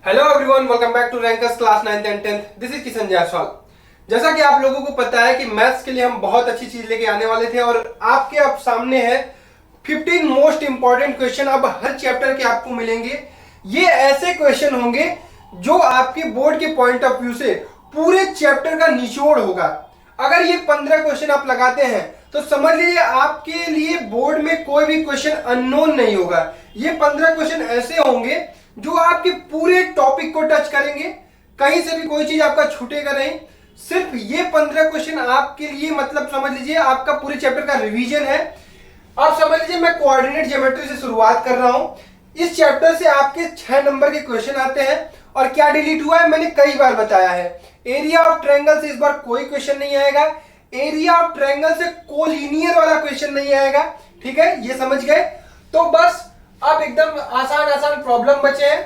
Hello everyone, welcome back to rankers class 9th and 10th। This is Kishan Jaiswal. जैसा कि आप लोगों को पता है कि मैथ्स के लिए हम बहुत अच्छी चीज लेके आने वाले थे और आपके अब सामने है 15 मोस्ट इंपॉर्टेंट क्वेश्चन। अब हर चैप्टर के आपको मिलेंगे। ये ऐसे क्वेश्चन होंगे जो आपके बोर्ड के पॉइंट ऑफ व्यू से पूरे चैप्टर का निचोड़ होगा। अगर ये 15 क्वेश्चन आप लगाते हैं तो समझ लीजिए आपके लिए बोर्ड में कोई भी क्वेश्चन अननोन नहीं होगा। ये 15 क्वेश्चन ऐसे होंगे जो आपके पूरे टॉपिक को टच करेंगे, कहीं से भी कोई चीज आपका छूटेगा नहीं। सिर्फ ये 15 क्वेश्चन आपके लिए मतलब समझ लीजिए आपका पूरे चैप्टर का रिवीजन है। आप समझ लीजिए मैं कोऑर्डिनेट ज्योमेट्री से शुरुआत कर रहा हूं। इस चैप्टर से आपके 6 नंबर के क्वेश्चन आते हैं और क्या डिलीट हुआ है मैंने कई बार बताया है। एरिया ऑफ ट्रायंगल से इस बार कोई क्वेश्चन नहीं आएगा। एरिया ऑफ ट्रायंगल से कोलिनियर वाला क्वेश्चन नहीं आएगा। ठीक है, ये समझ गए। तो बस अब एकदम आसान आसान प्रॉब्लम बचे हैं।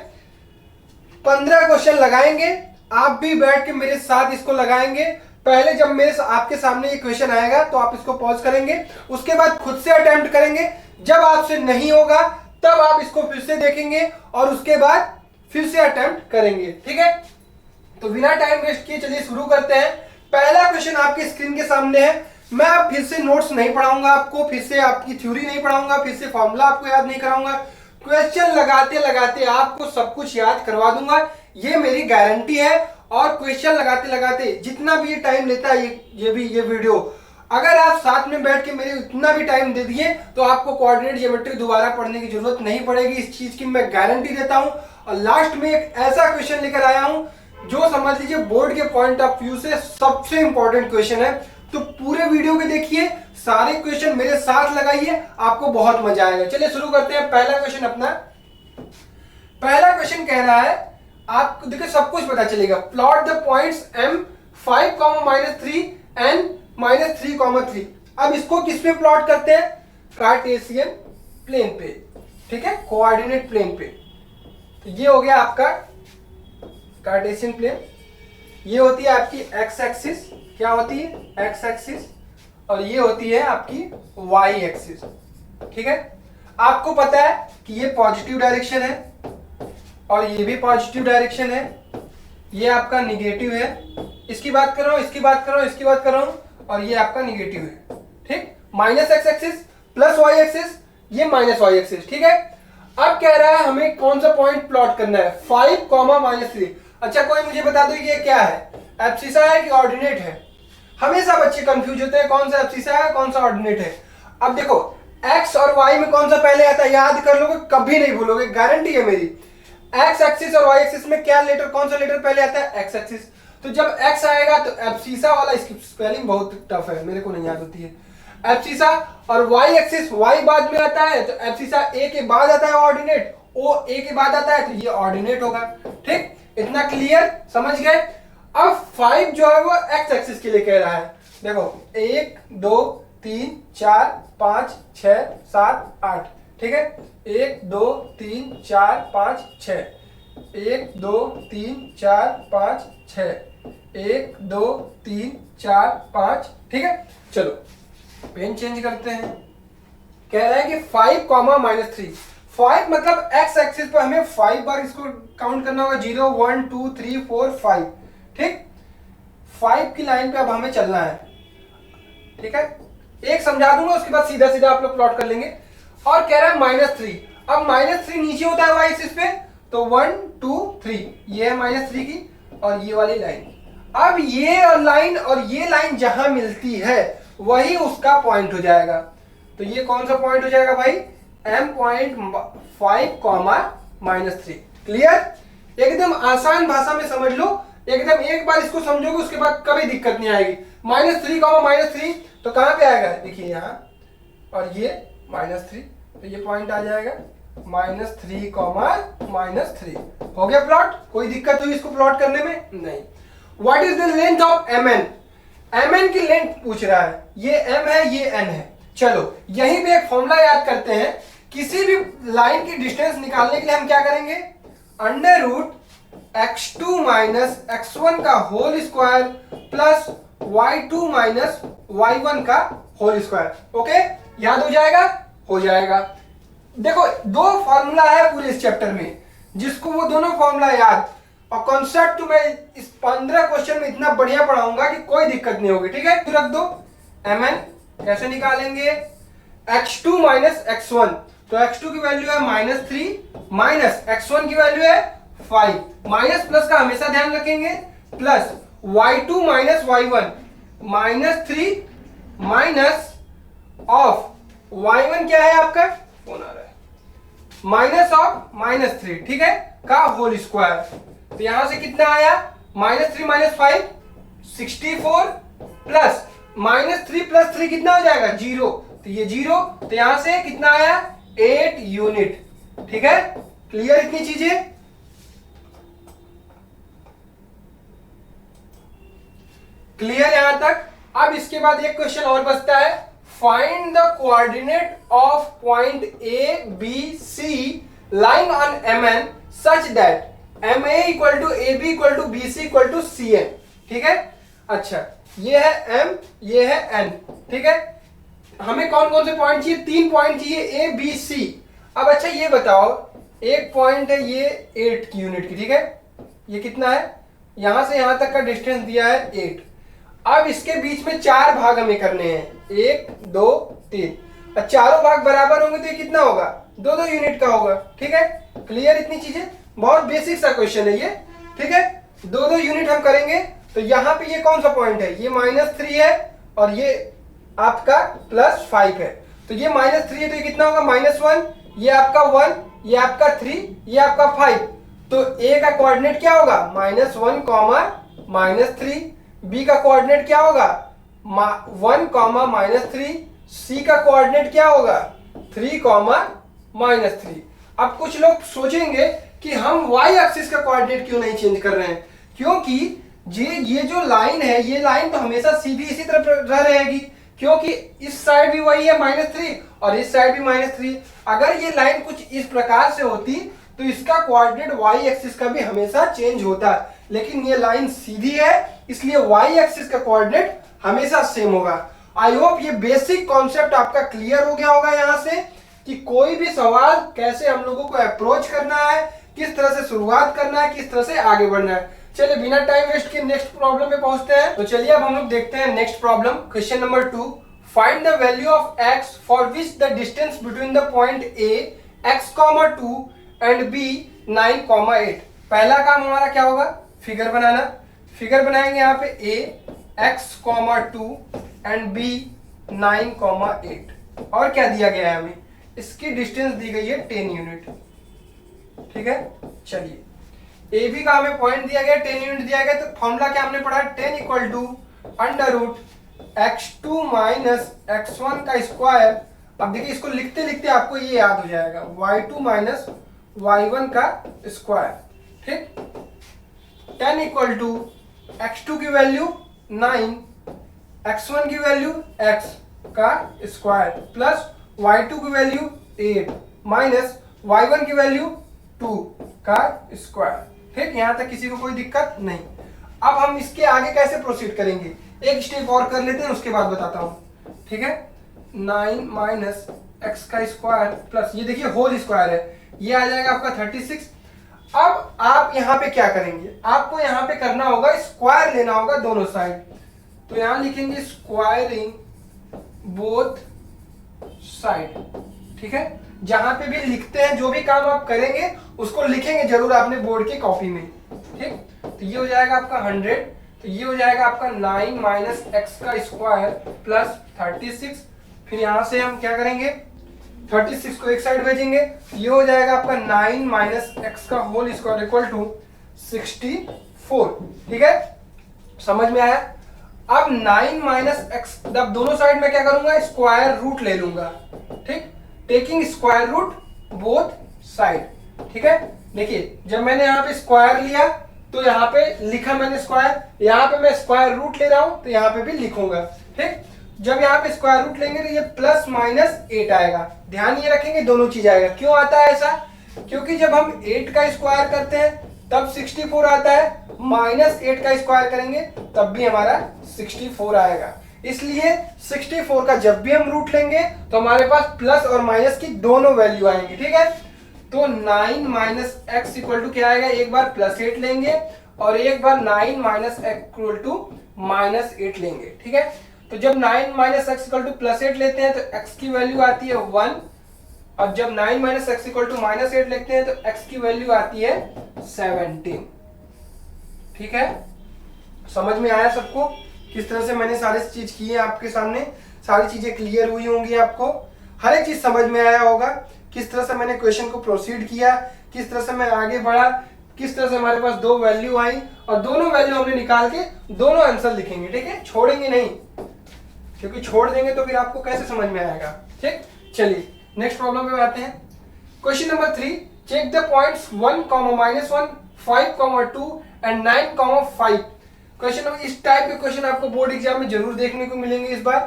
15 क्वेश्चन लगाएंगे, आप भी बैठ के मेरे साथ इसको लगाएंगे। पहले जब मेरे आपके सामने ये क्वेश्चन आएगा तो आप इसको पॉज करेंगे, उसके बाद खुद से अटेम्प्ट करेंगे। जब आपसे नहीं होगा तब आप इसको फिर से देखेंगे और उसके बाद फिर से अटेम्प्ट करेंगे। ठीक है, तो बिना टाइम वेस्ट किए चलिए शुरू करते हैं। पहला क्वेश्चन आपकी स्क्रीन के सामने है। मैं अब फिर से नोट्स नहीं पढ़ाऊंगा आपको, फिर से आपकी थ्योरी नहीं पढ़ाऊंगा, फिर से फॉर्मूला आपको याद नहीं कराऊंगा। क्वेश्चन लगाते लगाते आपको सब कुछ याद करवा दूंगा, ये मेरी गारंटी है। और क्वेश्चन लगाते लगाते जितना भी ये टाइम लेता है ये वीडियो, अगर आप साथ में बैठ के मेरे इतना भी टाइम दे दिए तो आपको कोऑर्डिनेट ज्योमेट्री दोबारा पढ़ने की जरूरत नहीं पड़ेगी। इस चीज की मैं गारंटी देता हूं। और लास्ट में एक ऐसा क्वेश्चन लेकर आया हूं जो समझ लीजिए बोर्ड के पॉइंट ऑफ व्यू से सबसे इंपॉर्टेंट क्वेश्चन है। तो पूरे वीडियो के देखिए, सारे क्वेश्चन मेरे साथ लगाइए, आपको बहुत मजा आएगा। चलिए शुरू करते हैं। पहला क्वेश्चन अपना, पहला क्वेश्चन कह रहा है, आपको देखिए सब कुछ पता चलेगा। Plot the points m 5, -3 n -3, 3। अब इसको किस पे प्लॉट करते हैं? कार्टेशियन प्लेन पे। ठीक है, कोऑर्डिनेट प्लेन पे। तो ये हो गया आपका कार्टेशियन प्लेन। ये होती है आपकी एक्स एक्सिस। क्या होती है? X axis. और ये होती है आपकी वाई एक्सिस। ठीक है, आपको पता है कि ये पॉजिटिव डायरेक्शन है और ये भी पॉजिटिव डायरेक्शन है। ये आपका निगेटिव है। इसकी बात कर रहा हूं, इसकी बात कर रहा हूं, इसकी बात कर रहा हूं, और ये आपका निगेटिव है। ठीक, minus x axis plus y axis, ये माइनस वाई एक्सिस। ठीक है, अब कह रहा है हमें कौन सा पॉइंट प्लॉट करना है? 5, -3। अच्छा, कोई मुझे बता दो ये क्या है? एब्सिसा है कि ऑर्डिनेट है? हमेशा बच्चे कंफ्यूज होते हैं कौन सा एब्सिसा है कौन सा ऑर्डिनेट है। अब देखो एक्स और वाई में कौन सा पहले आता है याद कर लोगे, कभी नहीं भूलोगे, गारंटी है मेरी। एक्स एक्सिस और वाई एक्सिस में क्या लेटर, कौन सा लेटर पहले आता है? X axis. तो जब एक्स आएगा तो एब्सिसा वाला, इसकी स्पेलिंग बहुत टफ है, मेरे को नहीं याद होती है। एब्सिसा और वाई एक्सिस, वाई बाद में आता है तो एब्सिसा ए के बाद आता है ऑर्डिनेट, ओ ए के बाद आता है तो ये ऑर्डिनेट होगा। ठीक, इतना क्लियर, समझ गए? अब 5 जो है वो एक्स एक्सिस के लिए कह रहा है। देखो 1 2 3 4 5 6 7 8। ठीक है, 1 2 3 4 5 6, 1 2 3 4 5 6, 1 2 3 4 5। ठीक है, चलो पेन चेंज करते हैं। कह रहा है कि 5, -3। 5 मतलब एक्स एक्सिस पर हमें 5 बार इसको काउंट करना होगा। 0 1 2 3 4 5। ठीक, 5 की लाइन पे अब हमें चलना है। ठीक है, एक समझा दूंगा उसके बाद सीधा सीधा आप लोग प्लॉट कर लेंगे। और कह रहा है -3। अब -3 नीचे होता है वाई एक्सिस पे, तो 1 2 3 ये है -3 की और ये वाली लाइन। अब ये लाइन और ये लाइन जहां मिलती है वही उसका पॉइंट हो जाएगा। तो ये कौन सा पॉइंट हो जाएगा भाई? M.5, -3। क्लियर? एकदम आसान भाषा में समझ लो, एकदम एक बार इसको समझोगे उसके बाद कभी दिक्कत नहीं आएगी। -3, -3 तो कहां पे आएगा? देखिए यहां, और ये -3 तो ये पॉइंट आ जाएगा -3, -3। हो गया प्लॉट? कोई दिक्कत हुई इसको प्लॉट करने में? नहीं। What is the length of MN? MN की लेंथ पूछ रहा है। ये M है, ये N है। चलो यहीं पे एक फॉर्मूला याद करते हैं। किसी भी लाइन की डिस्टेंस निकालने के लिए हम क्या करेंगे? √x2 - x1 का whole square plus y2 - y1 का होल स्क्वायर। ओके, याद हो जाएगा? हो जाएगा। देखो दो फॉर्मूला है पूरे इस चैप्टर में। जिसको वो दोनों फॉर्मूला याद, और कॉन्सेप्ट तो मैं इस 15 क्वेश्चन में इतना बढ़िया पढ़ाऊंगा कि कोई दिक्कत नहीं होगी। ठीक है, तो रख दो mn कैसे निकालेंगे, x2 माइनस x1, तो x2 की वैल्यू है -3 माइनस x1 की वैल्यू है 5, माइनस प्लस का हमेशा ध्यान रखेंगे, plus y2 minus y1 -3 minus of y1 क्या है आपका, फोन आ रहा है, माइनस ऑफ -3, ठीक है, का होल स्क्वायर। तो यहां से कितना आया, -3 माइनस 5 64 प्लस -3 प्लस 3 कितना हो जाएगा 0, तो ये 0, तो यहां से कितना आया 8 यूनिट। ठीक है, क्लियर इतनी चीजें, क्लियर यहां तक। अब इसके बाद एक क्वेश्चन और बचता है, find the coordinate of point A B C lying on mn such that ma equal to A B equal to B C equal to C N. ठीक है, अच्छा ये है m, ये है n। ठीक है, हमें कौन कौन से पॉइंट चाहिए, 3 पॉइंट चाहिए ए बी सी। अब अच्छा ये बताओ, एक पॉइंट है ये 8 यूनिट की, ठीक है, ये कितना है, यहां से यहां तक का डिस्टेंस दिया है 8। अब इसके बीच में 4 भाग हमें करने हैं, 1 2 3, और चारों भाग बराबर होंगे तो ये कितना होगा, 2-2 यूनिट का होगा। ठीक है, क्लियर इतनी चीजें, बहुत बेसिक सा क्वेश्चन है ये। ठीक है, 2-2 यूनिट हम करेंगे, तो यहाँ पे ये कौन सा पॉइंट है, ये -3 है और ये आपका +5 है, तो ये -3 है तो ये कितना होगा -1, ये आपका 1, ये आपका 3, ये आपका 5, तो ए का कोऑर्डिनेट क्या होगा -1, -3, बी का कोऑर्डिनेट क्या होगा 1, -3, सी का कोऑर्डिनेट क्या होगा 3, -3। अब कुछ लोग सोचेंगे कि हम y एक्सिस का कोऑर्डिनेट क्यों नहीं चेंज कर रहे हैं, क्योंकि ये जो लाइन है, ये लाइन तो हमेशा सीधी इसी तरफ रह रहेगी, क्योंकि इस साइड भी वही है -3 और इस साइड भी -3। अगर ये लाइन कुछ इस प्रकार से होती तो इसका कोऑर्डिनेट y एक्सिस का भी हमेशा चेंज होता, लेकिन ये लाइन सीधी है इसलिए y एक्सिस का कोऑर्डिनेट हमेशा सेम होगा। आई होप ये बेसिक कॉन्सेप्ट आपका क्लियर हो गया होगा यहां से, कि कोई भी सवाल कैसे हम लोगों को अप्रोच करना है, किस तरह से शुरुआत करना है, किस तरह से आगे बढ़ना है। चलिए बिना टाइम वेस्ट के नेक्स्ट प्रॉब्लम में पहुंचते हैं। तो चलिए अब हम लोग देखते हैं next problem, question number 2, find the value of x for which the distance between the point a x, 2 and b 9, 8। पहला काम हमारा क्या होगा, फिगर बनाना। फिगर बनाएंगे यहाँ पे a x, 2 एंड b 9, 8, और क्या दिया गया है हमें, इसकी डिस्टेंस दी गई है 10 यूनिट। ठीक है, चलिए ए बी का हमें पॉइंट दिया गया 10 यूनिट दिया गया, तो फॉर्मूला क्या हमने पढ़ा, 10 equal to √x2 minus x1 का स्क्वायर। अब देखिए इसको लिखते लिखते आपको ये याद हो जाएगा, y2 माइनस y1 का स्क्वायर। ठीक, 10 इक्वल टू x2 की वैल्यू 9, x1 की वैल्यू x का स्क्वायर, प्लस y2 की वैल्यू 8 माइनस y1 की वैल्यू 2 का स्क्वायर। ठीक, यहां तक किसी को कोई दिक्कत नहीं। अब हम इसके आगे कैसे प्रोसीड करेंगे, एक स्टेप और कर लेते हैं, उसके बाद बताता हूं। ठीक है, 9 माइनस x का स्क्वायर प्लस ये देखिए होल स्क्वायर है, ये आ जाएगा आपका 36। अब आप यहां पे क्या करेंगे, आपको यहां पे करना होगा स्क्वायर लेना होगा दोनों साइड, तो यहां लिखेंगे स्क्वायरिंग बोथ साइड। ठीक है, जहां पे भी लिखते हैं, जो भी काम आप करेंगे उसको लिखेंगे जरूर आपने बोर्ड की कॉपी में। ठीक, तो ये हो जाएगा आपका 100, तो ये हो जाएगा आपका 9 माइनस एक्स का स्क्वायर प्लस 36। फिर यहां से हम क्या करेंगे, 36 को एक साइड भेजेंगे, ये हो जाएगा आपका 9 माइनस एक्स का होल स्क्वायर इक्वल टू 64। ठीक है, समझ में आया। अब 9 माइनस एक्स, अब दोनों साइड में क्या करूंगा, स्क्वायर रूट ले लूंगा। ठीक, taking square root both side. ठीक है, देखिए जब मैंने यहाँ पे स्क्वायर लिया तो यहाँ पे लिखा मैंने स्क्वायर, यहाँ पे मैं स्क्वायर रूट ले रहा हूं तो यहाँ पे भी लिखूंगा। ठीक, जब यहाँ पे स्क्वायर रूट लेंगे तो ये +-8 आएगा। ध्यान ये रखेंगे दोनों चीज आएगा। क्यों आता है ऐसा, क्योंकि जब हम 8 का स्क्वायर करते हैं तब 64 आता है, -8 का स्क्वायर करेंगे तब भी हमारा 64 आएगा। इसलिए 64 का जब भी हम रूट लेंगे तो हमारे पास प्लस और माइनस की दोनों वैल्यू आएंगी। ठीक है, तो 9 माइनस एक्स इक्वल टू क्या आएगा, एक बार +8 लेंगे और एक बार 9 माइनस एक्स इक्वल टू -8 लेंगे। ठीक है, तो जब 9 माइनस एक्स इक्वल टू +8 लेते हैं तो x की वैल्यू आती है 1, और जब 9 माइनस एक्स इक्वल टू -8 लेते हैं तो x की वैल्यू आती है 17। ठीक है, समझ में आया सबको किस तरह से मैंने सारी चीज की है आपके सामने, सारी चीजें क्लियर हुई होंगी, आपको हर एक चीज समझ में आया होगा किस तरह से मैंने क्वेश्चन को प्रोसीड किया, किस तरह से मैं आगे बढ़ा, किस तरह से हमारे पास दो वैल्यू आई और दोनों वैल्यू हमने निकाल के दोनों आंसर लिखेंगे। ठीक है, छोड़ेंगे नहीं, क्योंकि छोड़ देंगे तो फिर आपको कैसे समझ में आएगा। ठीक, चलिए नेक्स्ट प्रॉब्लम पे आते हैं। Question number 3, check the points 1, -1, 5, 2 and 9, 5। Question number, इस टाइप के क्वेश्चन आपको बोर्ड एग्जाम में जरूर देखने को मिलेंगे इस बार।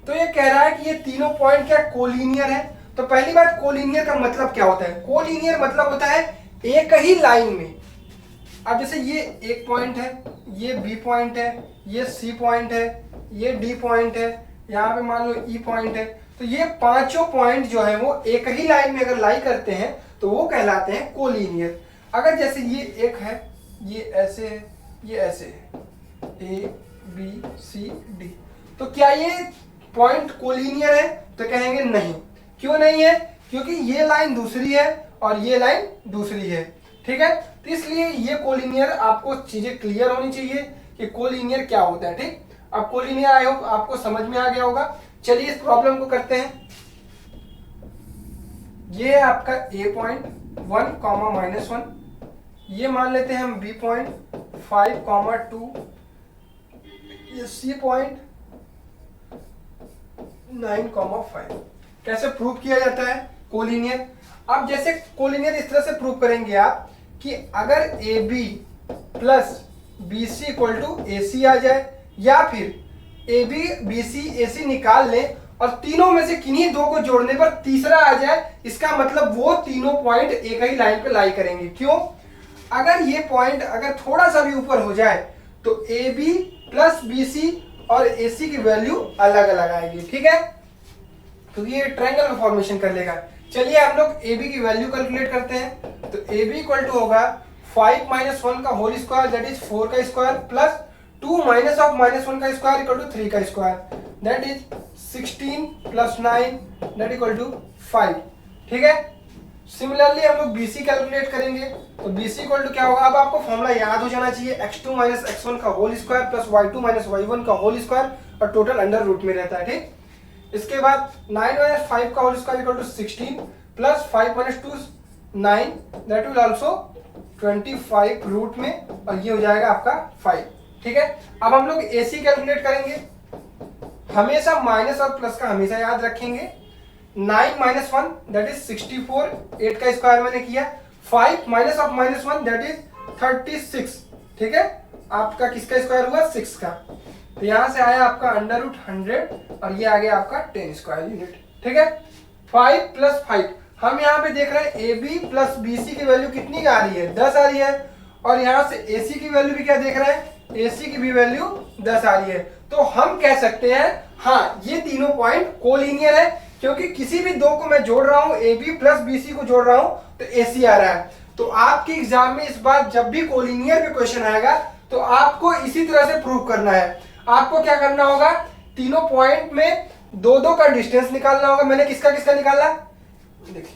तो ये कह रहा है कि ये तीनों पॉइंट क्या कोलिनियर है। तो पहली बात, कोलिनियर का मतलब क्या होता है? कोलिनियर मतलब होता है एक ही लाइन में। अब जैसे ये एक पॉइंट है, ये बी पॉइंट है, ये सी पॉइंट है, ये डी पॉइंट है, यहाँ पे मान लो ई पॉइंट है, तो ये पांचों पॉइंट जो है वो एक ही लाइन में अगर लाई करते हैं तो वो कहलाते हैं कोलिनियर। अगर जैसे ये एक है, ये ऐसे है, ये ऐसे है, ए बी सी डी, तो क्या ये पॉइंट कोलिनियर है? तो कहेंगे नहीं। क्यों नहीं है? क्योंकि ये लाइन दूसरी है और ये लाइन दूसरी है। ठीक है, तो इसलिए ये कोलिनियर, आपको चीजें क्लियर होनी चाहिए कि कोलिनियर क्या होता है। ठीक, अब कोलिनियर आई होप आपको समझ में आ गया होगा। चलिए इस प्रॉब्लम को करते हैं। ये है आपका ए पॉइंट 1, -1, ये मान लेते हैं हम बी पॉइंट 5, 2, ये सी पॉइंट 9, 5। कैसे प्रूव किया जाता है कोलिनियर? अब जैसे कोलिनियर इस तरह से प्रूव करेंगे आप कि अगर A B plus B C equal to A C आ जाए, या फिर ए बी बी सी ए सी निकाल लें और तीनों में से किन्हीं दो को जोड़ने पर तीसरा आ जाए, इसका मतलब वो तीनों पॉइंट एक ही लाइन पे लाई करेंगे। क्यों? अगर ये पॉइंट अगर थोड़ा सा भी ऊपर हो जाए तो A B plus B C और ए सी की वैल्यू अलग अलग आएगी। ठीक है, तो ये ट्रायंगल का फॉर्मेशन कर लेगा। चलिए हम लोग ए बी की वैल्यू कैलकुलेट करते हैं। तो ए बी इक्वल टू होगा 5 - 1 का होल स्क्वायर दैट इज 4 का स्क्वायर प्लस 2 - -1 का स्क्वायर इक्वल टू 3 का square that is 16 + 9 that equal to 5। ठीक है, सिमिलरली हम लोग BC कैलकुलेट करेंगे। तो BC इक्वल टू क्या होगा? अब आपको फॉर्मूला याद हो जाना चाहिए, x2 - x1 का whole square plus y2 - y1 का होल स्क्वायर और टोटल अंडर रूट में रहता है। ठीक, इसके बाद 9 - 5 का whole square equal to 16 plus 5 - 2 9 that will also 25 root में, और ये हो जाएगा आपका 5। ठीक है, अब हम लोग AC कैलकुलेट करेंगे। हमेशा माइनस और प्लस का हमेशा याद रखेंगे। 9 - 1 दैट इज 64, 8 का स्क्वायर मैंने किया, 5 - -1 दैट इज 36। ठीक है, आपका किसका स्क्वायर हुआ? 6 का। तो यहां से आया आपका अंडर रूट 100 और ये आ गया आपका 10 स्क्वायर यूनिट। ठीक है, 5 + 5 हम यहाँ पे देख रहे हैं A B plus B C की वैल्यू कितनी आ रही है? 10 आ रही है, और यहाँ से ए सी की वैल्यू भी क्या देख रहे हैं? ए सी की भी वैल्यू 10 आ रही है। तो हम कह सकते हैं हाँ ये तीनों पॉइंट कोलिनियर है, क्योंकि किसी भी दो को मैं जोड़ रहा हूं, A B plus B C को जोड़ रहा हूं तो ए सी आ रहा है। तो आपके एग्जाम में इस बार जब भी कोलिनियर पे क्वेश्चन आएगा तो आपको इसी तरह से प्रूव करना है। आपको क्या करना होगा? तीनों पॉइंट में दो दो का डिस्टेंस निकालना होगा। मैंने किसका किसका निकाला? देखिए,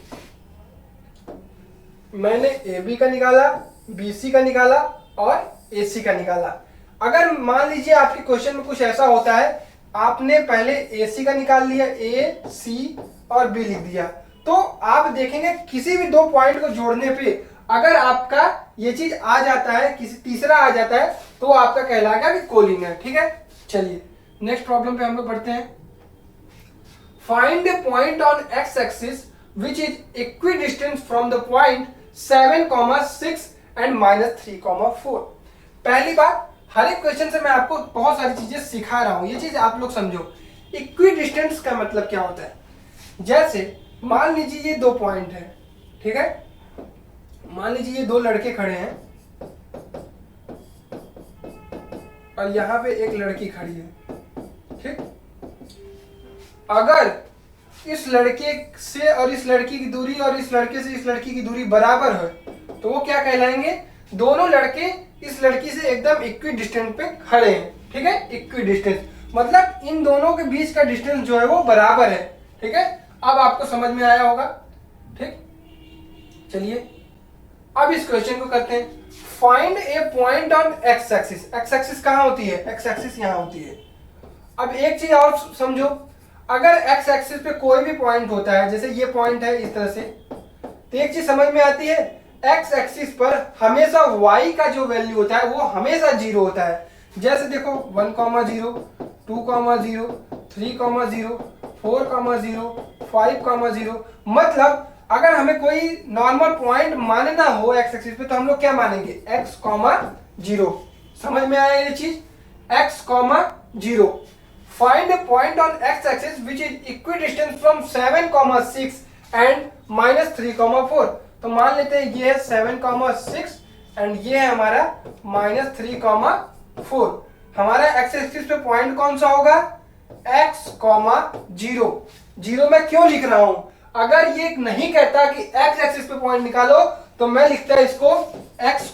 मैंने ए बी का निकाला, बी सी का निकाला और ए सी का निकाला। अगर मान लीजिए आपके क्वेश्चन में कुछ ऐसा होता है, आपने पहले ए सी का निकाल लिया, ए सी और बी लिख दिया, तो आप देखेंगे किसी भी दो पॉइंट को जोड़ने पे अगर आपका ये चीज आ जाता है, किसी तीसरा आ जाता है, तो आपका कहलाएगा कि कोलिनियर। ठीक है, चलिए नेक्स्ट प्रॉब्लम पे हम लोग बढ़ते हैं। Find the point on x axis which is equidistant from the point 7, 6 and -3, 4। पहली बात, हर एक क्वेश्चन से मैं आपको बहुत सारी चीजें सिखा रहा हूं, ये चीज आप लोग समझो। इक्विडिस्टेंस का मतलब क्या होता है? जैसे मान लीजिए ये दो पॉइंट है, ठीक है, मान लीजिए ये दो लड़के खड़े हैं और यहां पे एक लड़की खड़ी है। ठीक, अगर इस लड़के से और इस लड़की की दूरी और इस लड़के से इस लड़की की दूरी बराबर है तो वो क्या कहलाएंगे, दोनों लड़के इस लड़की से एकदम इक्वी डिस्टेंस पे खड़े हैं। ठीक है, इक्वी डिस्टेंस मतलब इन दोनों के बीच का डिस्टेंस जो है वो बराबर है। ठीक है, अब आपको समझ में आया होगा। ठीक, चलिए अब इस क्वेश्चन को करते हैं। Find A point on x axis. X axis कहाँ होती है, एक्स एक्सिस यहाँ होती है। अब एक चीज और समझो, अगर एक्स एक्सिस पे कोई भी पॉइंट होता है, जैसे ये पॉइंट है इस तरह से, तो एक चीज समझ में आती है, एक्स एक्सिस पर हमेशा y का जो वैल्यू होता है वो हमेशा 0 होता है। जैसे देखो 1, 0, 2, 0, 3, 0, 4, 0, 5, 0। मतलब अगर हमें कोई नॉर्मल पॉइंट मानना हो एक्स एक्सिस पे तो हम लोग क्या मानेंगे, x, 0। समझ में आया ये चीज, x, 0। Find a point on x axis which is equidistant from 7, 6 and -3, 4। तो मान लेते हैं ये है 7, 6 एंड ये है हमारा -3, 4। हमारा एक्स एक्सिस पे पॉइंट कौन सा होगा, x, 0। 0 मैं क्यों लिख रहा हूं, अगर ये नहीं कहता कि x एक्सिस पे पॉइंट निकालो तो मैं लिखता है इसको x,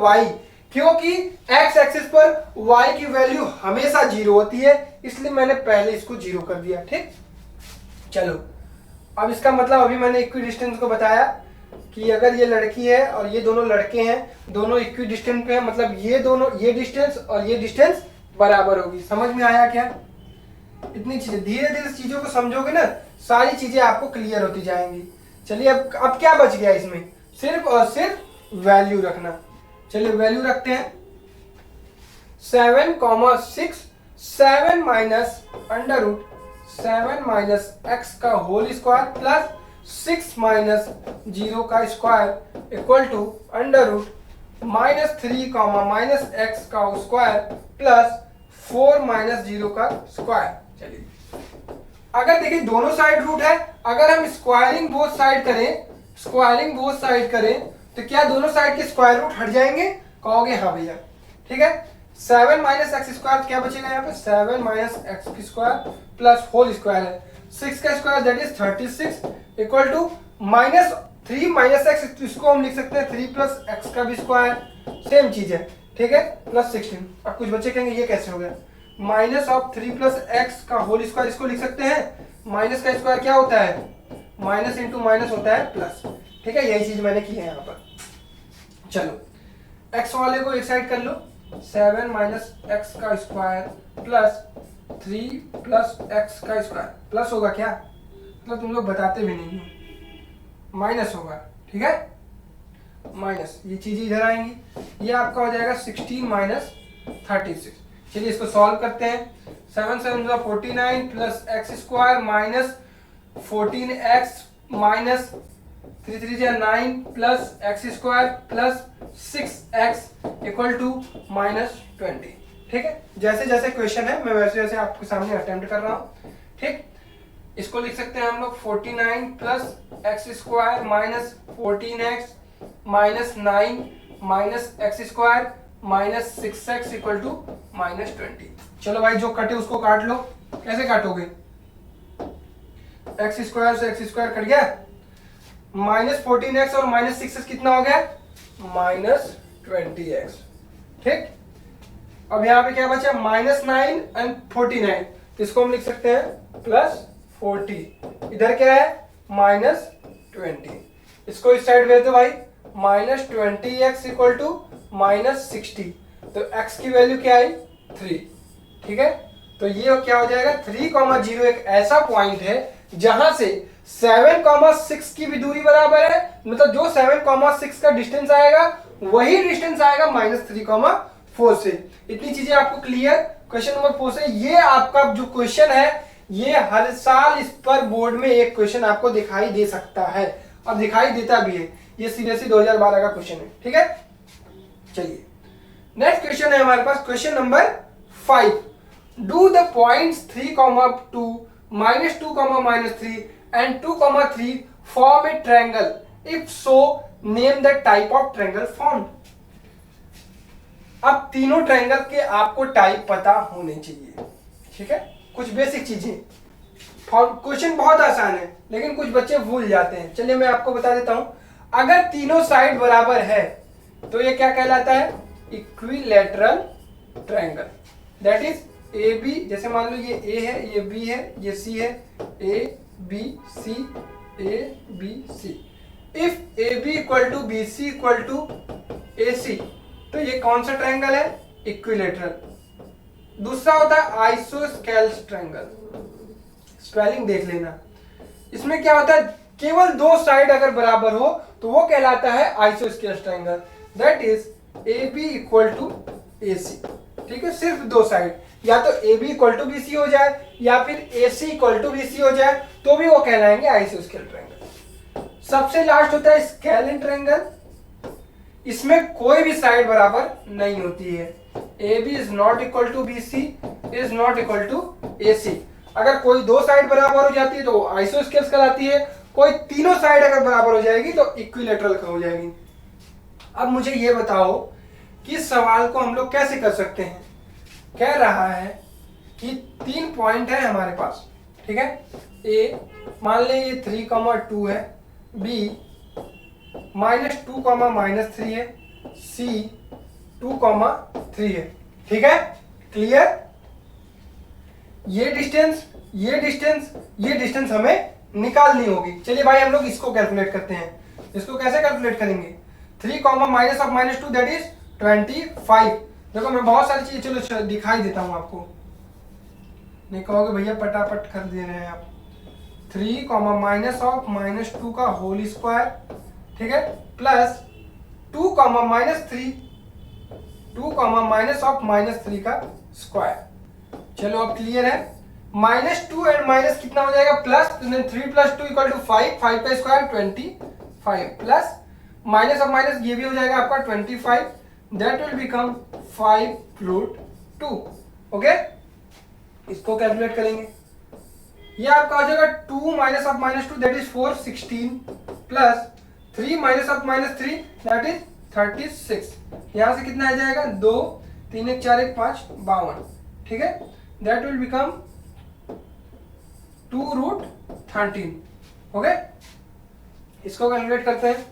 y, क्योंकि x एक्सिस पर y की वैल्यू हमेशा 0 होती है, इसलिए मैंने पहले इसको 0 कर दिया। ठीक, चलो अब इसका मतलब अभी मैंने इक्वी डिस्टेंस को बताया कि अगर ये लड़की है और ये दोनों लड़के हैं, दोनों इक्वी डिस्टेंस पे हैं, मतलब ये दोनों, ये डिस्टेंस और ये डिस्टेंस बराबर होगी। समझ में आया क्या, इतनी चीजें धीरे धीरे चीजों को समझोगे ना, सारी चीजें आपको क्लियर होती जाएंगी। चलिए अब क्या बच गया इसमें, सिर्फ और सिर्फ वैल्यू रखना। चलिए वैल्यू रखते हैं 7, 6, 7 minus under root 7 minus x का होल स्क्वायर प्लस 6 माइनस 0 का square equal to under root -3 minus x का स्क्वायर प्लस 4 माइनस 0 का स्क्वायर। चलिए अगर देखिए दोनों साइड रूट है, अगर हम स्क्वायरिंग बोथ साइड करें, स्क्वायरिंग बोथ साइड करें तो क्या दोनों साइड के स्क्वायर रूट हट जाएंगे, कहोगे हाँ भैया। ठीक है, 7 माइनस एक्स स्क्वायर क्या बचेगा यहाँ पे, 7 माइनस एक्स की स्क्वायर प्लस होल स्क्वायर है 6 का square that is 36 equal to -3 minus x, इसको हम लिख सकते हैं 3 प्लस एक्स का भी स्क्वायर, सेम चीज है। ठीक है, प्लस 16। अब कुछ बच्चे कहेंगे ये कैसे हो गया, -3 प्लस एक्स का होल स्क्वायर, इसको लिख सकते हैं, माइनस का स्क्वायर क्या होता है, माइनस इंटू माइनस होता है प्लस। ठीक है, यही चीज मैंने की है यहाँ पर। चलो एक्स वाले को एक साइड कर लो, 7 माइनस एक्स का स्क्वायर प्लस 3 प्लस एक्स का स्क्वायर, प्लस होगा क्या, मतलब तुम लोग बताते भी नहीं हो, माइनस होगा। ठीक है, माइनस, ये चीज इधर आएंगी, ये आपका हो जाएगा 16 माइनस 36। चलिए इसको सॉल्व करते हैं, 7 7 49 plus x square minus 14x minus 3 3 9 plus x square plus 6x equal to -20। ठीक है, जैसे जैसे क्वेश्चन है मैं वैसे वैसे आपके सामने अटेम्प्ट कर रहा हूँ। ठीक, इसको लिख सकते हैं हम लोग 49 plus x square minus 14x minus 9 minus x square minus 6x equal to -20। चलो भाई जो कटे उसको काट लो, कैसे काटोगे, एक्स स्क्वायर से एक्स स्क्वायर कट गया, -14x और -6x कितना हो गया, -20x। ठीक, अब यहाँ पे क्या बचा, -9 एंड 49, तो इसको हम लिख सकते हैं +40, इधर क्या है -20, इसको इस साइड भेज दो भाई, -20x इक्वल टू -60, तो x की वैल्यू क्या आई 3। ठीक है, तो ये क्या हो जाएगा 3, 0 एक ऐसा पॉइंट है जहां से 7, 6 की भी दूरी बराबर है, मतलब जो 7, 6 का डिस्टेंस आएगा वही डिस्टेंस आएगा -3, 4 से। इतनी चीजें आपको क्लियर, क्वेश्चन नंबर 4 से। ये आपका जो क्वेश्चन है ये हर साल इस पर बोर्ड में एक क्वेश्चन आपको दिखाई दे सकता है और दिखाई देता भी है, ये सीबीएसई 2012 का क्वेश्चन है। ठीक है, चलिए नेक्स्ट क्वेश्चन है हमारे पास, question number 5। Do the points 3, 2, -2, -3 and 2, 3 form a triangle, if so name the type of triangle formed। अब तीनों ट्रायंगल के आपको टाइप पता होने चाहिए। ठीक है, कुछ बेसिक चीजें, क्वेश्चन बहुत आसान है लेकिन कुछ बच्चे भूल जाते हैं। चलिए मैं आपको बता देता हूं। अगर तीनों साइड बराबर है तो ये क्या कहलाता है? Equilateral triangle. That is A B, जैसे मान लो ये ए है, ये बी है, ये सी है, A B C, A B C. If A B equal to B C equal to A C, तो ये कौन सा ट्रायंगल है? इक्विलैटरल। दूसरा होता है आइसोस्केल्स ट्रायंगल। स्पेलिंग देख लेना। इसमें क्या होता है? केवल दो साइड अगर बराबर हो तो वो कहलाता है isosceles triangle. That is A B equal to A C. ठीक है, सिर्फ दो साइड, या तो A B equal to B C हो जाए या फिर A C equal to B C हो जाए तो भी वो कहलाएंगे आइसोस्केल ट्रायंगल। सबसे लास्ट होता है स्केलिन ट्रायंगल। इसमें कोई भी साइड बराबर नहीं होती है। A B is not equal to B C is not equal to A C. अगर कोई दो साइड बराबर हो जाती है तो आइसोस्केल्स कहलाती है। कोई तीनों साइड अगर बराबर हो जाएगी तो इक्विलैटरल हो जाएगी। अब मुझे ये बताओ कि इस सवाल को हम लोग कैसे कर सकते हैं। कह रहा है कि 3 पॉइंट है हमारे पास, ठीक है। ए मान ले ये 3,2 है, बी -2, -3 है, सी 2,3 है। ठीक है, क्लियर। ये डिस्टेंस, ये डिस्टेंस, ये डिस्टेंस हमें निकालनी होगी। चलिए भाई हम लोग इसको कैलकुलेट करते हैं। इसको कैसे कैलकुलेट करेंगे? 3, -2 दैट इज 25। देखो मैं बहुत सारी चीजें चलो दिखाई देता हूं आपको, नहीं कहोगे भैया पटापट कर दे रहे हैं आप। 3, -2 का होल स्क्वायर, ठीक है, प्लस 2, -3, 2, -3 का स्क्वायर। चलो अब क्लियर है। -2 एंड माइनस कितना हो जाएगा? प्लस, 3 + 2 = 5, 5 का square 25, plus minus of minus ये भी हो जाएगा आपका 25, दैट विल बिकम 5√2। ओके, इसको कैलकुलेट करेंगे। ये आपका हो जाएगा 2 -2 that is 4, 16, plus 3 -3 that is 36। यहां से कितना आ जाएगा? 2, 3, 1, 4, 1, 5, 52। ठीक है, दैट विल बिकम 2√13। ओके, इसको कैलकुलेट करते हैं।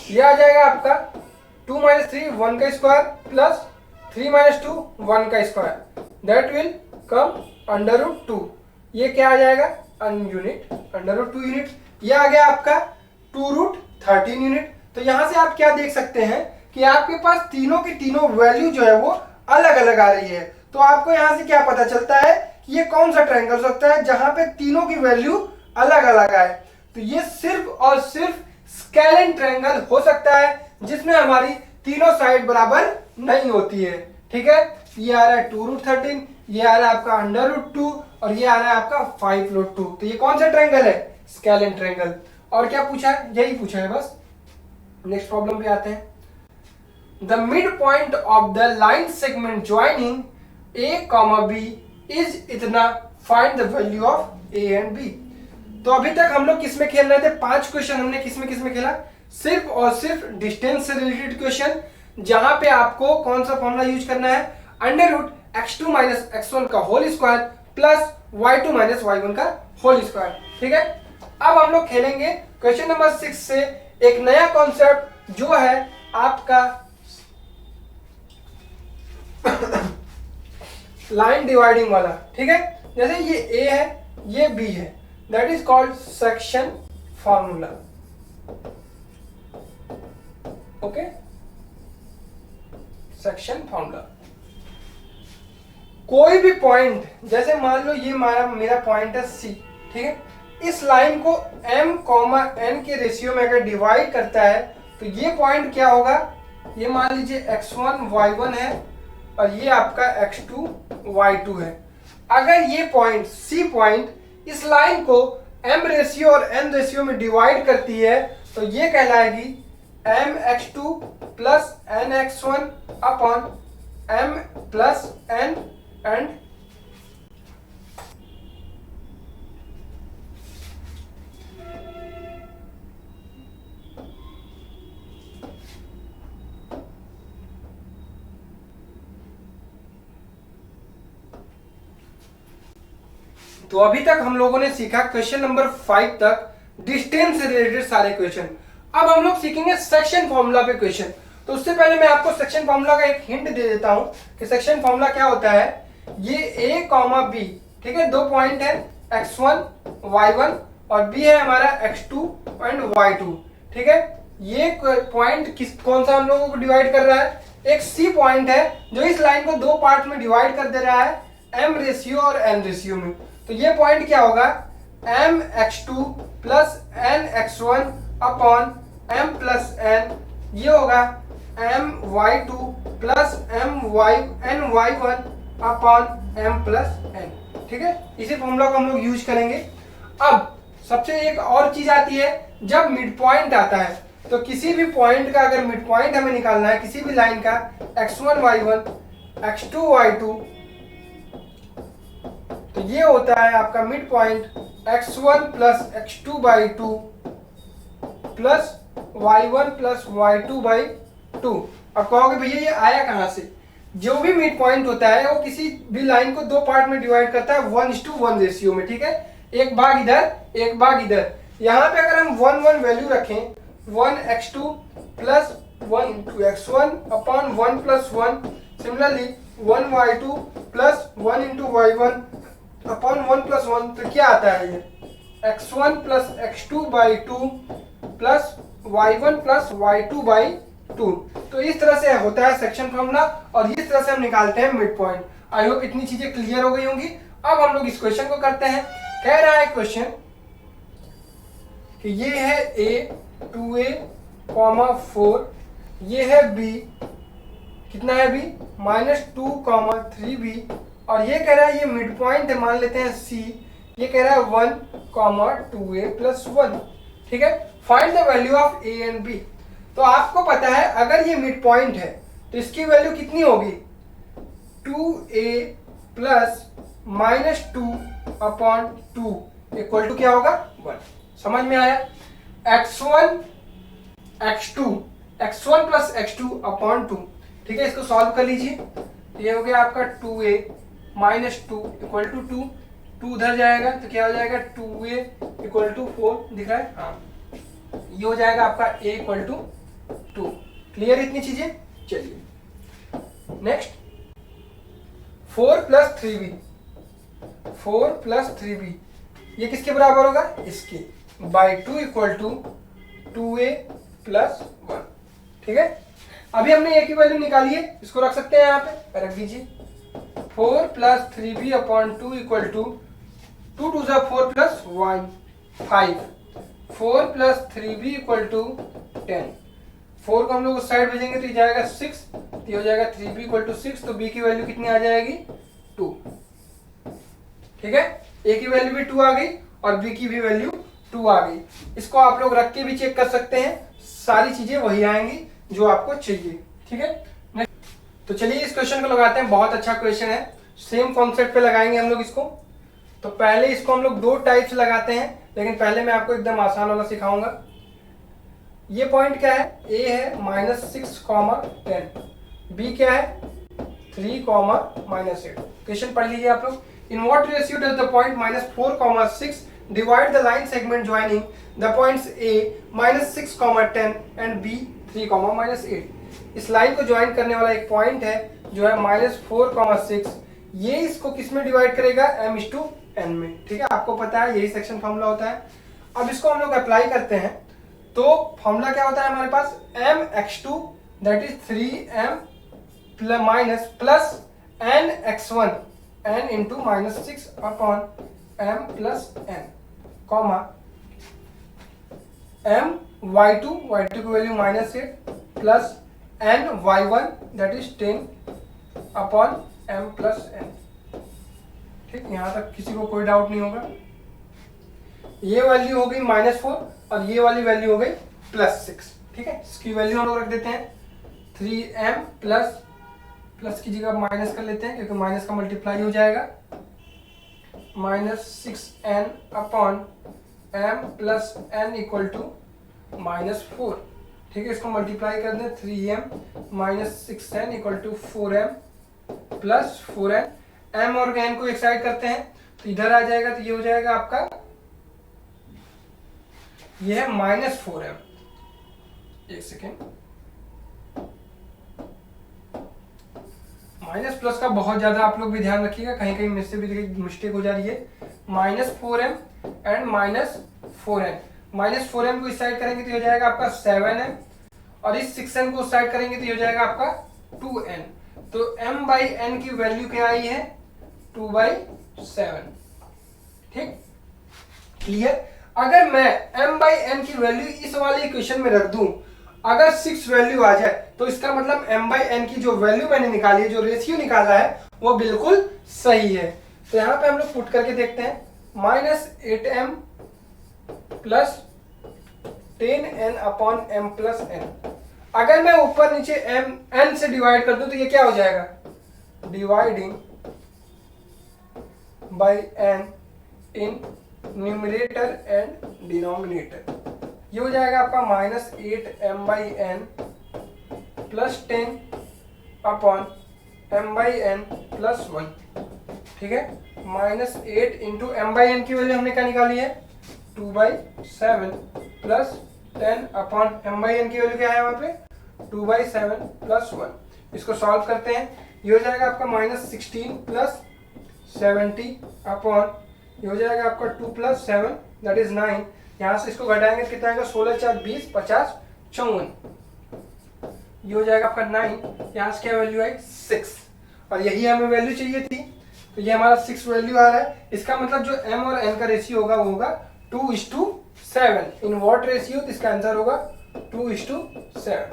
ये आ जाएगा आपका 2 - 3 1 का स्क्वायर, प्लस 3 - 2 1 का स्क्वायर, दैट विल कम √2। ये क्या आ जाएगा? Unit, √2 unit. ये आ गया आपका 2√13 यूनिट। तो यहां से आप क्या देख सकते हैं कि आपके पास तीनों की तीनों वैल्यू जो है वो अलग अलग आ रही है। तो आपको यहां से क्या पता चलता है कि ये कौन सा ट्रायंगल हो सकता है जहां पे तीनों की वैल्यू अलग अलग आए। तो ये सिर्फ और सिर्फ स्केलिन ट्रायंगल हो सकता है जिसमें हमारी तीनों साइड बराबर नहीं होती है। ठीक है, ये आ रहा है 2√13, ये आ रहा है आपका √2 और ये आ रहा है आपका 5√2। तो ये कौन सा ट्रायंगल है? Scalene triangle. और क्या पूछा है? यही पूछा है बस। नेक्स्ट प्रॉब्लम पे आते हैं। The mid point of the line segment joining A, B is इतना, find the value of A and B। तो अभी तक हम लोग किसमें खेल रहे थे? 5 क्वेश्चन हमने किसमें खेला? सिर्फ और सिर्फ डिस्टेंस से रिलेटेड क्वेश्चन, जहां पे आपको कौन सा फॉर्मूला यूज करना है? √x2 - x1 का whole square plus y2 - y1 का होल स्क्वायर। ठीक है, अब हम लोग खेलेंगे क्वेश्चन नंबर 6 से एक नया कॉन्सेप्ट जो है आपका लाइन डिवाइडिंग वाला। ठीक है, जैसे ये A है, ये B है, that is called section formula. Okay, section formula. कोई भी पॉइंट, जैसे मान लो ये मेरा पॉइंट है C, ठीक है, इस लाइन को m, n के रेशियो में अगर डिवाइड करता है तो ये पॉइंट क्या होगा? ये मान लीजिए x1 y1 है और ये आपका x2 y2 है। अगर ये पॉइंट C पॉइंट इस लाइन को m रेशियो और n रेशियो में डिवाइड करती है तो ये कहलाएगी mx2 plus nx1 upon m plus n and तो अभी तक हम लोगों ने सीखा क्वेश्चन नंबर 5 तक डिस्टेंस से रिलेटेड सारे क्वेश्चन। अब हम लोग सीखेंगे सेक्शन फॉर्मूला पे क्वेश्चन। तो उससे पहले मैं आपको सेक्शन फॉर्मूला का एक हिंट दे देता हूं कि सेक्शन फॉर्मूला क्या होता है। ये a कॉमा बी, ठीक है, दो पॉइंट है x1 y1 और b है हमारा x2 एंड y2, ठीक है। ये पॉइंट कौन सा हम लोगों को डिवाइड कर रहा है, एक c पॉइंट है जो इस लाइन को दो पार्ट में डिवाइड कर दे रहा है m रेशियो और n रेशियो में। तो ये पॉइंट क्या होगा, m x2 plus n x1 upon m plus n, ये होगा m y2 plus m n y1 upon m plus n, ठीक है। इसी फॉर्मूला को हम लोग यूज करेंगे। अब सबसे एक और चीज आती है, जब मिड पॉइंट आता है तो किसी भी पॉइंट का अगर मिड पॉइंट हमें निकालना है, किसी भी लाइन का x1 y1 x2 y2, तो ये होता है आपका mid point x1 plus x2 by 2 plus y1 plus y2 by 2। अब कहोगे भैया ये आया कहां से, जो भी मिड पॉइंट होता है वो किसी भी लाइन को दो पार्ट में डिवाइड करता है 1:1 रेशियो में, ठीक है। एक भाग इधर एक भाग इधर। यहाँ पे अगर हम 1 वैल्यू रखें, 1x2 plus 1x1 upon 1 plus 1, similarly 1y2 plus 1 y1 upon 1 plus 1, तो क्या आता है ये x1 plus x2 by 2 plus y1 plus y2 by 2। तो इस तरह से होता है सेक्शन फॉर्मूला और इस तरह से हम निकालते हैं मिड पॉइंट। आई होप इतनी चीजें क्लियर हो गई होंगी। अब हम लोग इस क्वेश्चन को करते हैं। कह रहा है क्वेश्चन कि ये है a 2a, 4, ये है b, कितना है b -2, 3b, और ये कह रहा है ये मिड पॉइंट है, मान लेते हैं c, ये कह रहा है 1, 2a प्लस 1, ठीक है। Find the value of a and b। तो आपको पता है अगर ये मिड पॉइंट है तो इसकी वैल्यू कितनी होगी, 2a plus -2 upon 2 equal to क्या होगा 1। समझ में आया। x1 प्लस x2 अपॉन 2, ठीक है। इसको सॉल्व कर लीजिए। ये हो गया आपका 2a -2 इक्वल टू 2, 2 उधर जाएगा तो क्या हो जाएगा 2a इक्वल टू 4, दिख रहा है, हाँ। ये हो जाएगा आपका a इक्वल टू 2। क्लियर इतनी चीजें। चलिए नेक्स्ट, 4 प्लस 3b, ये किसके बराबर होगा, इसके, by 2 equal to 2a plus 1, ठीक है। अभी हमने a की वैल्यू निकाली है, इसको रख सकते हैं यहाँ पे, रख दीजिए। 4 plus 3b upon 2 equal to 2 2 4 plus 1 5, 4 plus 3b equal to 10। 4 को हम लोग उस साइड भेजेंगे तो ये जाएगा 6, तो ये हो जाएगा 3b इक्वल टू 6, तो b की वैल्यू कितनी आ जाएगी 2, ठीक है। a की वैल्यू भी 2 आ गई और b की भी वैल्यू 2 आ गई। इसको आप लोग रख के भी चेक कर सकते हैं, सारी चीजें वही आएंगी जो आपको चाहिए, ठीक है। तो चलिए इस क्वेश्चन को लगाते हैं। बहुत अच्छा क्वेश्चन है, सेम कॉन्सेप्ट पे लगाएंगे हम लोग इसको। तो पहले इसको हम लोग दो टाइप से लगाते हैं, लेकिन पहले मैं आपको एकदम आसान वाला सिखाऊंगा। ये पॉइंट क्या है, a है -6, 10, b क्या है 3, -8। क्वेश्चन पढ़ लीजिए आप लोग। In what ratio does the point -4, 6 divide the line segment joining the points a -6, 10 and b 3, -8। इस लाइन को ज्वाइन करने वाला एक पॉइंट है जो है -4, 6, ये इसको किस में डिवाइड करेगा, m/n में, ठीक है। आपको पता है यही सेक्शन फॉर्मूला होता है। अब इसको हम लोग अप्लाई करते हैं तो फॉर्मूला क्या होता है हमारे पास, mx2 that is 3m minus plus nx1 n into -6 upon m plus n, comma my2 की value -8 plus ny1 that is 10 upon m plus n, ठीक। यहां तक किसी को कोई डाउट नहीं होगा। ये वैल्यू हो गई -4 और ये वाली वैल्यू हो गई +6, ठीक है। इसकी वैल्यू हम लोग रख देते हैं 3m प्लस की जगह माइनस कर लेते हैं क्योंकि माइनस का मल्टीप्लाई हो जाएगा, -6n upon m plus n equal to -4, ठीक है। इसको मल्टीप्लाई कर दें, 3m -6n equal to 4m plus 4n। m और n को एक साइड करते हैं तो इधर आ जाएगा तो ये हो जाएगा आपका, ये है -4m। एक सेकेंड, माइनस प्लस का बहुत ज्यादा आप लोग भी ध्यान रखिएगा, कहीं कहीं मिससे भी मिस्टेक हो जा रही है। -4m एंड -4n, -4m को इस साइड करेंगे तो हो जाएगा आपका 7m, और इस 6n को उस साइड करेंगे तो हो जाएगा आपका 2n। तो m/n की वैल्यू क्या आई है, 2/7। ठीक, क्लियर। अगर मैं m/n की वैल्यू इस वाले इक्वेशन में रख दूं, अगर 6 वैल्यू आ जाए तो इसका मतलब m/n की जो वैल्यू मैंने निकाली है, जो रेशियो निकाला है, वो बिल्कुल सही है। तो यहाँ पे हम लोग पुट करके देखते हैं, -8m प्लस 10n/m+n। अगर मैं ऊपर नीचे n से डिवाइड कर दूं तो ये क्या हो जाएगा, dividing by n in numerator and denominator. ये हो जाएगा आपका -8m/n प्लस 10/m/n+1। ठीक है, -8 इंटू m/n की वैल्यू हमने क्या निकाली है, 2/7 प्लस 10/m/n की वैल्यू क्या है वहां पे, 2/7+1। इसको सॉल्व करते हैं, ये हो जाएगा आपका -16 प्लस 70 अपॉन, ये हो जाएगा आपका 2 + 7 दैट इज 9। यहाँ से इसको घटाएंगे तो कितना आएगा, 16 × 4 = 20, 50 54। ये हो जाएगा आपका 9। यहाँ से क्या वैल्यू आई, 6, और यही हमें वैल्यू चाहिए थी, तो ये हमारा 6 वैल्यू आ रहा है। इसका मतलब जो m और n का रेशियो होगा वो होगा 2:7। इन व्हाट रेशियो, इसका आंसर होगा 2:7।